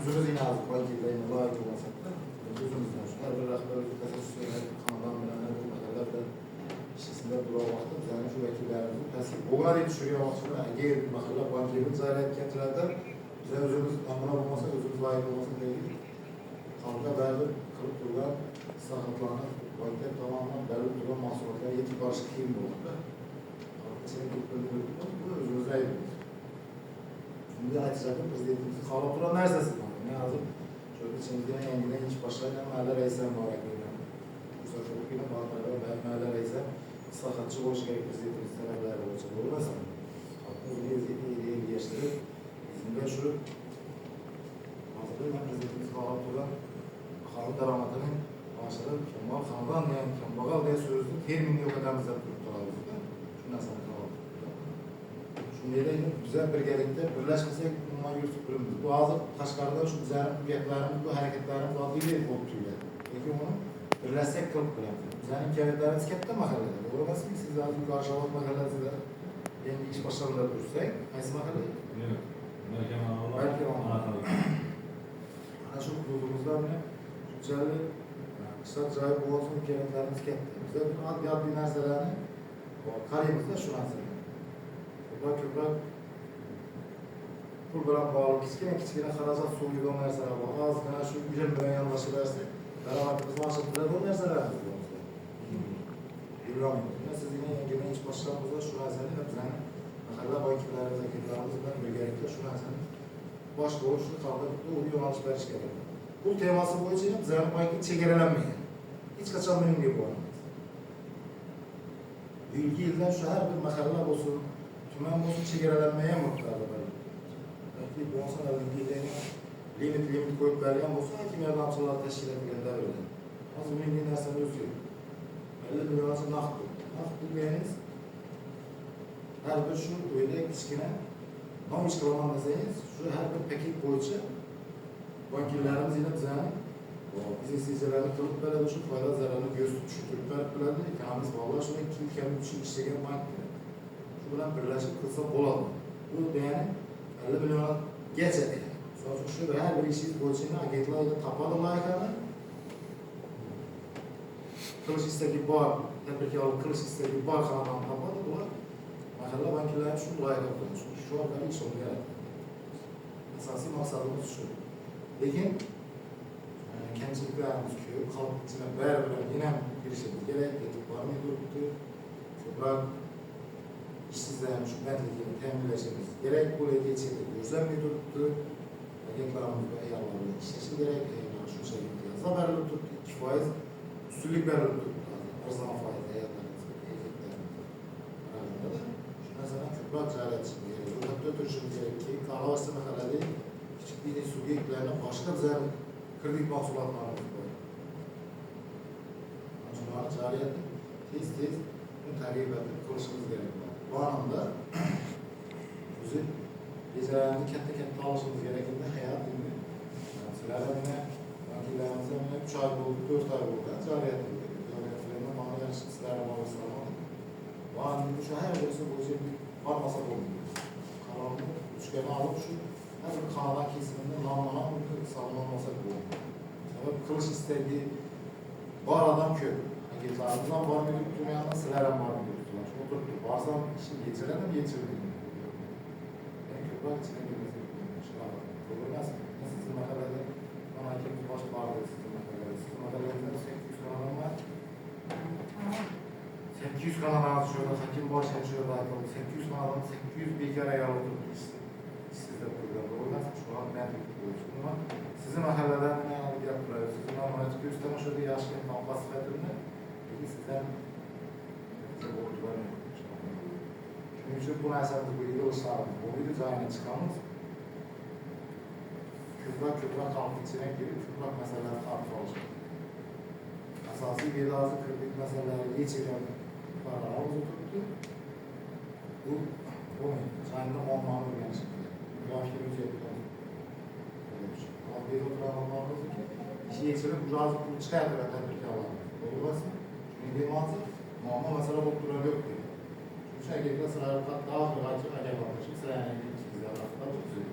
özümüz yine az vakilde yine layık olmasak da özümüzden şu her bir rahberlik kasasıyla kanaldan bilenler bu makallar da işçisinde duramaktır. Yani şu vekillerimizin tasvip ona diye düşürüyor aslında. Eğer bir makalla bankiyemiz zayiat getirende bize özümüz amına bulmasa, özümüz layık olmasa değil. Halka belli kılıp durulan sakatlarına vakitler tamamen belli durulan mahsulotlar yetki barışık kim bu oldu. Halka senin kılıp bölümü bu özümüz layık olmaz. Şimdi açıkçası prezidentimizin kalıp duran neredeyse ne yazıp şöyle içimizden yengiden hiç başlayla Mahalle Reis'e mübarek veriyorum. Bu seferlik yine Bağlar'a ben Mahalle Reis'e sakatçı boş gerek prezidentimizin sebepleri olacak. Doğru mu sen? Hakkında iyi geçtirir. Bizimde şu hazırlığı prezidentimiz kalıp duran halk daramatının başarılı Kemal Kan'dan yani Kembagal diye sözlü termini yok adamızda tutturalım. Şundan sonra kalıp. Şunları güzel bir gerekte birleşmesek bununla yürütüp bu ağzı Kaşgar'da şu güzel hüviyetlerimiz, bu hareketlerimiz adıyla boğutuyla. Peki onu birleşsek kılıp koyalım. Güzel hikayelerimiz kette mahallede. Doğru nasıl ki siz lazım karşılamak mahallesi de yeni iş başlarında dursak. Haysi mahalle? Yok. Belki ama. Ana şu kurulumuzda ne? Güzelli kısa cahil boğazın hikayelerimiz kette. Güzel bir adli neselerini kariyemizde şu an söylüyor. Köprak kurbaran bağlı kiçkine haracat soğuydu onlar sana bu az kana şu güzel bir yanlaşırlarsa beraberimiz maşallah onlar sana İbrahim siz yine yine hiç başlarımızda şu azeli hepsine mahalle bankirlerimiz ekiplerimizden bölgelikte şu azeli baş doğuşu kaldı bu yol alışveriş gelir. Bu teması boyunca bize bankin çekerelenmeyen hiç kaçan benim gibi olmaz. Bilgi ilden şu her bir mahalle olsun tümen bozu çekerelenmeye muhtarda böyle. Belki bu olsa da bilgilerini limit koyup verilen olsa hakim yardımcılar teşkil edilenler öyle. Az milli nesne özgür. 50 milyon nasıl nakdı. Nakdı diyeniz her bir şu öyle kiçkine tam iş kılaman deseniz şu her bir paket boyunca bankirlerimiz yine bize bizi sizlerini kılıp böyle düşüp fayda zararını göz düşürtürüp böyle ekonomist vallahi şöyle iki ülkenin düşük işlegen banktir. Buradan birleşip kılsa olalım. Bu yani 50 milyona geçedi. Sonuçta şu her bir işi boyunca agentlarıyla tapadı layıklarını. Kılıç isteki bar, tebrik alıp kılıç isteki bar kanalından tapadı. Bunlar mahalle bankirlerin şunu layık yapıyor. Çünkü şu an ben hiç onu yarattım. Esası maksadımız şu. Lakin kendisiliklerimiz köy, halk içine beraber yine girişimiz gerek, getirip var mıydı? Toprak işsizlerin şu metlikini teminleşimiz gerek, buraya geçirdik, gözlem mi tuttu? Agentlarımız ve eyvallarla işleşi gerek, şu şekilde yazda belirli tuttu, 2%, üstünlük belirli tuttu. Arzama faiz, eyvallarımız, eyvallarımız arasında da şu mesela toprak ziyaretçi gerek, uzakta oturuşumuz gerek ki, kahvası mehalede küçük bir subyektlerine başka güzel kredi mahsulatlarımız var. Şunları cariyeti tez takip edip konuşmamız gerekiyor. Bu anlamda bizim gecelerimizi kente alışmamız gerekirdi. Hayat ilmi. Sıralarına bankirlerimize 3 ay oldu, 4 ay oldu. Cariyet edildi. Cariyetlerine bana yarışık sıralarına bağlı sıralamadık. Bu anlamda şu her birisi bu yüzden bir varmasak olmuyor. Kanalını üçgeni alıp şu her bir kanalan kesiminde namlanan bir sallanmasak olmuyor. Sebep kılıç istediği var adam köy. Getirdikten var mı diyor, dünyanın sıralarına var mı diyor. Oturttu. Bazen şimdi geçiren mi geçirmiyor. Yani köpek içine girmesi gerekiyor. Doğru mu? Sizin makalede bana hakemimiz baş bağırdı sizin makalede. Sizin makalede 800 kanalım var. 800 kanal şöyle hakim baş yaşıyor da 800 kanalın 800 bir kere yer oturttu işte. Sizde program doğru mu? Şu an ben de görüyorsunuz ama sizin makaleden ne alıp yaptırıyor? Sizin amaçlı gösterme şöyle yaşlı kampası fethinde. Peki sizden çünkü bu neselde bu yıl sağladık. O yıl zahine çıkamız. Köprak halk içine girip köprak meseleleri tartışma olacak. Asası bir lazım kırdık meseleleri geçiren paralarımız oturttu. Bu zahine olmanı bir şekilde. Müdahilimiz yapılan. Ama bir oturan olmamız ki işi geçirip bu razı bunu çıkartır hatta Türkiye alanı. Olmazsa çünkü bir manzı muamma mesele oturan yok diyor. Şerket'te sırayla daha fırlatçı acaba. Şimdi sırayla ilgili çizgiler aslında bu düzey.